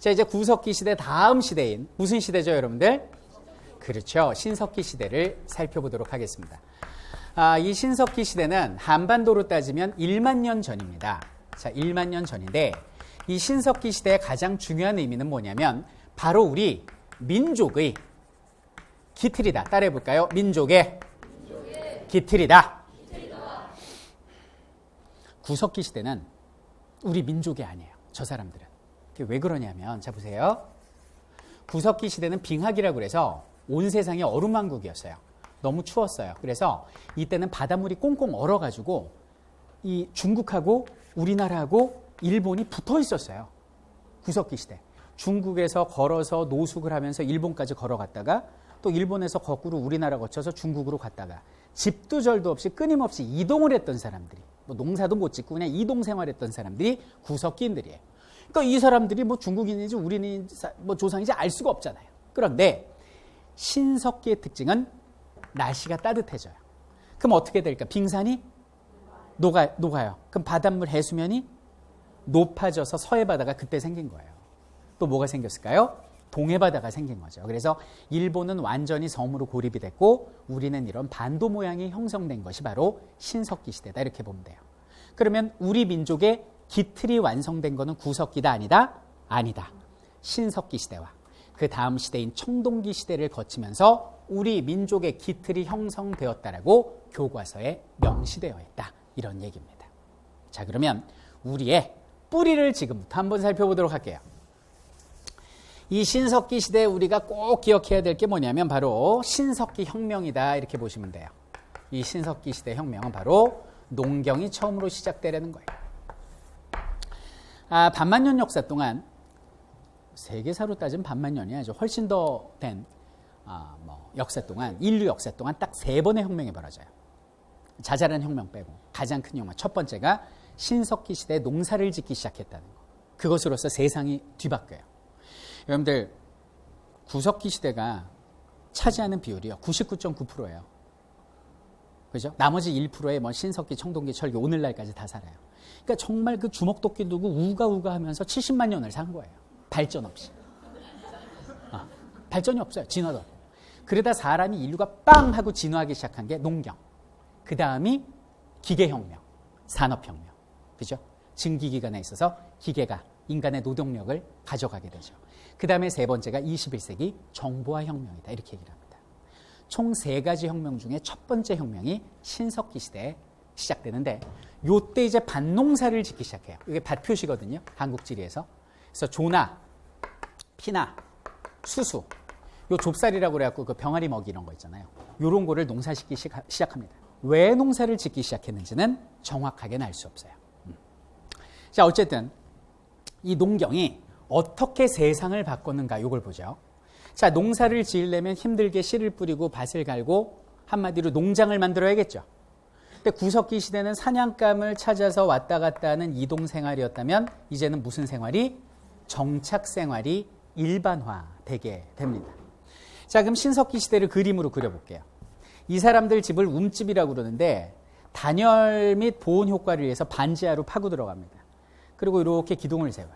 자, 이제 구석기 시대 다음 시대인 무슨 시대죠, 여러분들? 그렇죠. 신석기 시대를 살펴보도록 하겠습니다. 이 신석기 시대는 한반도로 따지면 1만 년 전입니다. 자, 1만 년 전인데 이 신석기 시대의 가장 중요한 의미는 뭐냐면 바로 우리 민족의 기틀이다. 따라해 볼까요? 민족의 기틀이다. 구석기 시대는 우리 민족이 아니에요. 저 사람들은. 왜 그러냐면 자 보세요. 구석기 시대는 빙하기라고 그래서 온 세상이 얼음왕국이었어요. 너무 추웠어요. 그래서 이때는 바닷물이 꽁꽁 얼어가지고 이 중국하고 우리나라하고 일본이 붙어 있었어요. 구석기 시대. 중국에서 걸어서 노숙을 하면서 일본까지 걸어갔다가 또 일본에서 거꾸로 우리나라 거쳐서 중국으로 갔다가 집도 절도 없이 끊임없이 이동을 했던 사람들이 뭐 농사도 못 짓고 그냥 이동 생활했던 사람들이 구석기인들이에요. 그러니까 이 사람들이 뭐 중국인인지 우리인지 뭐 조상인지 알 수가 없잖아요. 그런데 신석기의 특징은 날씨가 따뜻해져요. 그럼 어떻게 될까? 빙산이 녹아요. 그럼 바닷물 해수면이 높아져서 서해바다가 그때 생긴 거예요. 또 뭐가 생겼을까요? 동해바다가 생긴 거죠. 그래서 일본은 완전히 섬으로 고립이 됐고 우리는 이런 반도 모양이 형성된 것이 바로 신석기 시대다. 이렇게 보면 돼요. 그러면 우리 민족의 기틀이 완성된 것은 구석기다 아니다? 아니다. 신석기 시대와 그 다음 시대인 청동기 시대를 거치면서 우리 민족의 기틀이 형성되었다라고 교과서에 명시되어 있다. 이런 얘기입니다. 자, 그러면 우리의 뿌리를 지금부터 한번 살펴보도록 할게요. 이 신석기 시대에 우리가 꼭 기억해야 될 게 뭐냐면 바로 신석기 혁명이다. 이렇게 보시면 돼요. 이 신석기 시대 혁명은 바로 농경이 처음으로 시작되려는 거예요. 반만년 역사 동안 세계사로 따지면 반만년이 아니죠. 훨씬 더 된 역사 동안 인류 역사 동안 딱 3번의 혁명이 벌어져요. 자잘한 혁명 빼고 가장 큰 혁명 첫 번째가 신석기 시대에 농사를 짓기 시작했다는 거. 그것으로서 세상이 뒤바뀌어요. 여러분들 구석기 시대가 차지하는 비율이요 99.9%예요. 그죠? 나머지 1%의 뭐 신석기, 청동기, 철기 오늘날까지 다 살아요. 그러니까 정말 그 주먹도끼 두고 우가우가 하면서 70만 년을 산 거예요. 발전 없이. 발전이 없어요. 진화도 없고. 그러다 사람이 인류가 빵 하고 진화하기 시작한 게 농경. 그 다음이 기계혁명, 산업혁명. 그죠? 증기기관에 있어서 기계가 인간의 노동력을 가져가게 되죠. 그 다음에 세 번째가 21세기 정보화혁명이다. 이렇게 얘기를 합니다. 총 3가지 혁명 중에 첫 번째 혁명이 신석기 시대에 시작되는데 요때 이제 밭농사를 짓기 시작해요. 이게 밭 표시거든요. 한국지리에서. 그래서 조나, 피나, 수수, 요 좁쌀이라고 그래갖고 그 병아리 먹이 이런 거 있잖아요. 요런 거를 농사짓기 시작합니다. 왜 농사를 짓기 시작했는지는 정확하게는 알 수 없어요. 자, 어쨌든 이 농경이 어떻게 세상을 바꿨는가 요걸 보죠. 자, 농사를 지으려면 힘들게 씨를 뿌리고 밭을 갈고 한마디로 농장을 만들어야겠죠. 근데 구석기 시대는 사냥감을 찾아서 왔다 갔다 하는 이동 생활이었다면 이제는 무슨 생활이? 정착 생활이 일반화되게 됩니다. 자, 그럼 신석기 시대를 그림으로 그려볼게요. 이 사람들 집을 움집이라고 그러는데 단열 및 보온 효과를 위해서 반지하로 파고 들어갑니다. 그리고 이렇게 기둥을 세워요.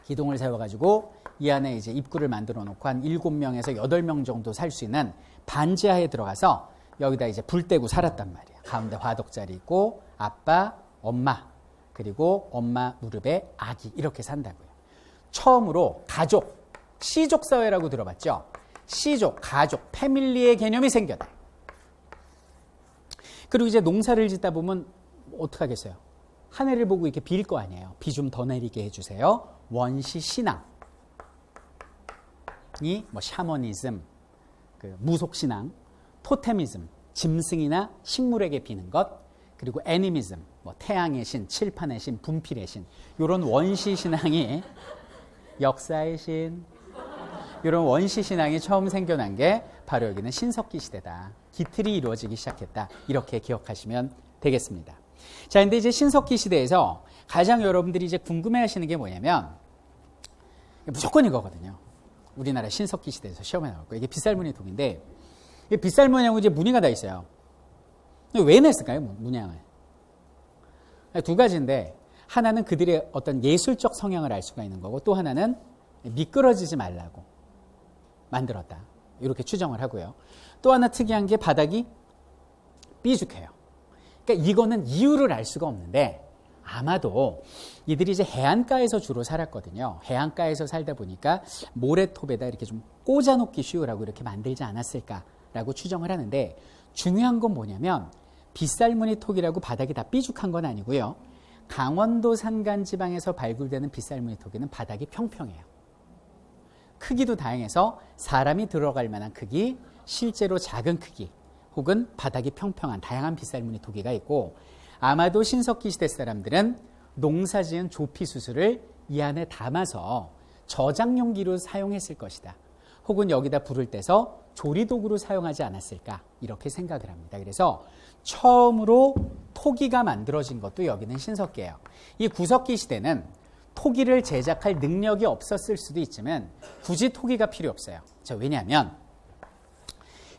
기둥을 세워가지고 이 안에 이제 입구를 만들어 놓고 한 7명에서 8명 정도 살 수 있는 반지하에 들어가서 여기다 이제 불 떼고 살았단 말이에요. 가운데 화덕자리 있고 아빠, 엄마, 그리고 엄마 무릎에 아기 이렇게 산다고요. 처음으로 가족, 시족 사회라고 들어봤죠? 시족, 가족, 패밀리의 개념이 생겨나요. 그리고 이제 농사를 짓다 보면 어떡하겠어요? 하늘을 보고 이렇게 빌 거 아니에요. 비 좀 더 내리게 해주세요. 원시 신앙이 뭐 샤머니즘, 그 무속 신앙, 토테미즘, 짐승이나 식물에게 비는 것, 그리고 애니미즘, 뭐 태양의 신, 칠판의 신, 분필의 신, 이런 원시 신앙이 역사의 신, 이런 원시 신앙이 처음 생겨난 게 바로 여기는 신석기 시대다. 기틀이 이루어지기 시작했다. 이렇게 기억하시면 되겠습니다. 자, 근데 이제 신석기 시대에서 가장 여러분들이 이제 궁금해하시는 게 뭐냐면 무조건 이거거든요. 우리나라 신석기 시대에서 시험에 나올 거예요. 이게 빗살무늬 통인데 이 빗살무늬하고 이제 무늬가 다 있어요. 왜 냈을까요? 문양을? 두 가지인데 하나는 그들의 어떤 예술적 성향을 알 수가 있는 거고 또 하나는 미끄러지지 말라고 만들었다. 이렇게 추정을 하고요. 또 하나 특이한 게 바닥이 삐죽해요. 그러니까 이거는 이유를 알 수가 없는데 아마도 이들이 이제 해안가에서 주로 살았거든요. 해안가에서 살다 보니까 모래톱에다 이렇게 좀 꽂아놓기 쉬우라고 이렇게 만들지 않았을까라고 추정을 하는데 중요한 건 뭐냐면 빗살무늬 톡이라고 바닥이 다 삐죽한 건 아니고요. 강원도 산간지방에서 발굴되는 빗살무늬 톡에는 바닥이 평평해요. 크기도 다양해서 사람이 들어갈 만한 크기, 실제로 작은 크기, 혹은 바닥이 평평한 다양한 빗살무늬 토기가 있고 아마도 신석기 시대 사람들은 농사지은 조피수수를 이 안에 담아서 저장용기로 사용했을 것이다. 혹은 여기다 불을 떼서 조리도구로 사용하지 않았을까 이렇게 생각을 합니다. 그래서 처음으로 토기가 만들어진 것도 여기는 신석기예요. 이 구석기 시대는 토기를 제작할 능력이 없었을 수도 있지만 굳이 토기가 필요 없어요. 자, 왜냐하면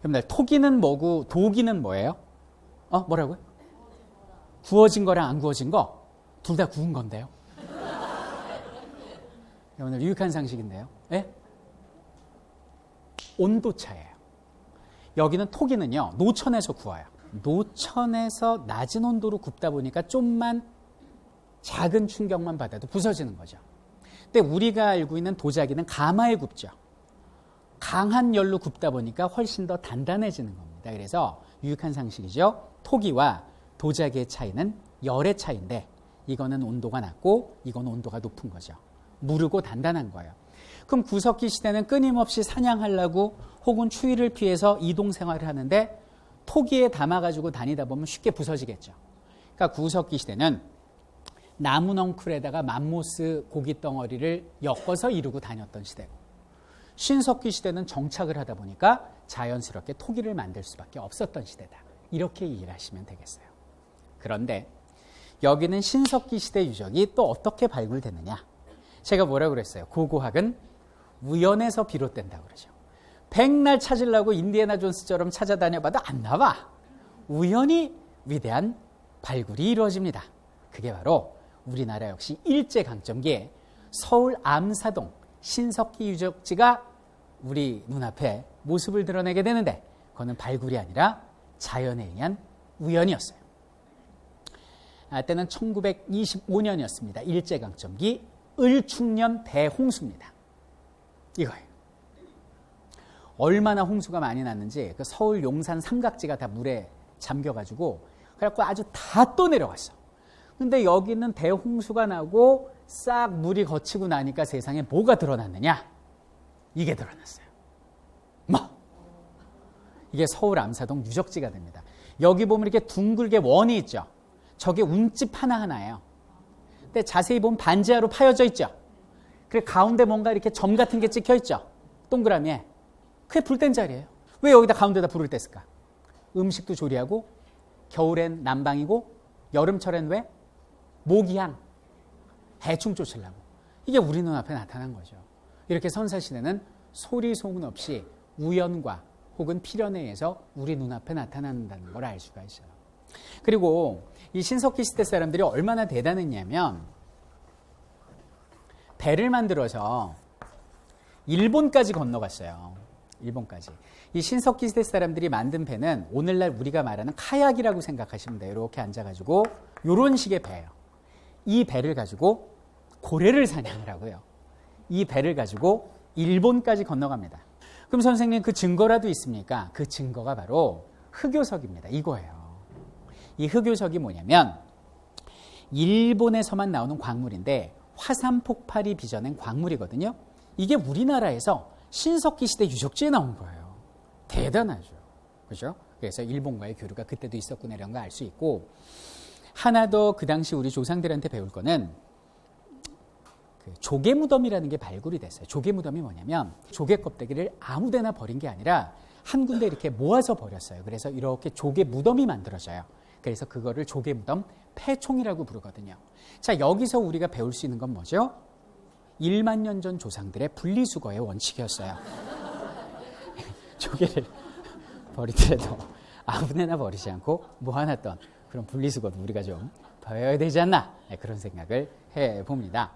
여러분들 토기는 뭐고 도기는 뭐예요? 뭐라고요? 구워진 거랑 안 구워진 거 둘 다 구운 건데요. 여러분들 유익한 상식인데요. 예? 온도 차예요. 여기는 토기는요 노천에서 구워요. 노천에서 낮은 온도로 굽다 보니까 좀만 작은 충격만 받아도 부서지는 거죠. 근데 우리가 알고 있는 도자기는 가마에 굽죠. 강한 열로 굽다 보니까 훨씬 더 단단해지는 겁니다. 그래서 유익한 상식이죠. 토기와 도자기의 차이는 열의 차이인데 이거는 온도가 낮고 이건 온도가 높은 거죠. 무르고 단단한 거예요. 그럼 구석기 시대는 끊임없이 사냥하려고 혹은 추위를 피해서 이동 생활을 하는데 토기에 담아가지고 다니다 보면 쉽게 부서지겠죠. 그러니까 구석기 시대는 나무 넝쿨에다가 맘모스 고기 덩어리를 엮어서 이루고 다녔던 시대고 신석기 시대는 정착을 하다 보니까 자연스럽게 토기를 만들 수밖에 없었던 시대다. 이렇게 이해를 하시면 되겠어요. 그런데 여기는 신석기 시대 유적이 또 어떻게 발굴됐느냐. 제가 뭐라고 그랬어요? 고고학은 우연에서 비롯된다고 그러죠. 백날 찾으려고 인디애나 존스처럼 찾아다녀봐도 안 나와. 우연히 위대한 발굴이 이루어집니다. 그게 바로 우리나라 역시 일제강점기에 서울 암사동 신석기 유적지가 우리 눈앞에 모습을 드러내게 되는데 그거는 발굴이 아니라 자연에 의한 우연이었어요. 때는 1925년이었습니다. 일제강점기 을축년 대홍수입니다. 이거예요. 얼마나 홍수가 많이 났는지 그 서울 용산 삼각지가 다 물에 잠겨가지고 그래갖고 아주 다 또 내려갔어. 근데 여기는 대홍수가 나고 싹 물이 거치고 나니까 세상에 뭐가 드러났느냐? 이게 드러났어요. 이게 서울 암사동 유적지가 됩니다. 여기 보면 이렇게 둥글게 원이 있죠. 저게 운집 하나하나예요. 근데 자세히 보면 반지하로 파여져 있죠. 그리고 가운데 뭔가 이렇게 점 같은 게 찍혀 있죠. 동그라미에. 그게 불 뗀 자리예요. 왜 여기다 가운데다 불을 뗐을까? 음식도 조리하고 겨울엔 난방이고 여름철엔 왜? 모기향, 해충 쫓으려고. 이게 우리 눈앞에 나타난 거죠. 이렇게 선사시대는 소리 소문 없이 우연과 혹은 필연에 의해서 우리 눈앞에 나타난다는 걸 알 수가 있어요. 그리고 이 신석기 시대 사람들이 얼마나 대단했냐면 배를 만들어서 일본까지 건너갔어요. 일본까지. 이 신석기 시대 사람들이 만든 배는 오늘날 우리가 말하는 카약이라고 생각하시면 돼요. 이렇게 앉아가지고 이런 식의 배예요. 이 배를 가지고 고래를 사냥을 하고요. 이 배를 가지고 일본까지 건너갑니다. 그럼 선생님 그 증거라도 있습니까? 그 증거가 바로 흑요석입니다. 이거예요. 이 흑요석이 뭐냐면 일본에서만 나오는 광물인데 화산 폭발이 빚어낸 광물이거든요. 이게 우리나라에서 신석기 시대 유적지에 나온 거예요. 대단하죠. 그렇죠? 그래서 일본과의 교류가 그때도 있었구나 이런 거 알 수 있고 하나 더 그 당시 우리 조상들한테 배울 거는 그 조개 무덤이라는 게 발굴이 됐어요. 조개 무덤이 뭐냐면 조개 껍데기를 아무데나 버린 게 아니라 한 군데 이렇게 모아서 버렸어요. 그래서 이렇게 조개 무덤이 만들어져요. 그래서 그거를 조개 무덤 폐총이라고 부르거든요. 자, 여기서 우리가 배울 수 있는 건 뭐죠? 1만 년 전 조상들의 분리수거의 원칙이었어요. 조개를 버리더라도 아무데나 버리지 않고 모아놨던 그런 분리수거도 우리가 좀 배워야 되지 않나 그런 생각을 해봅니다.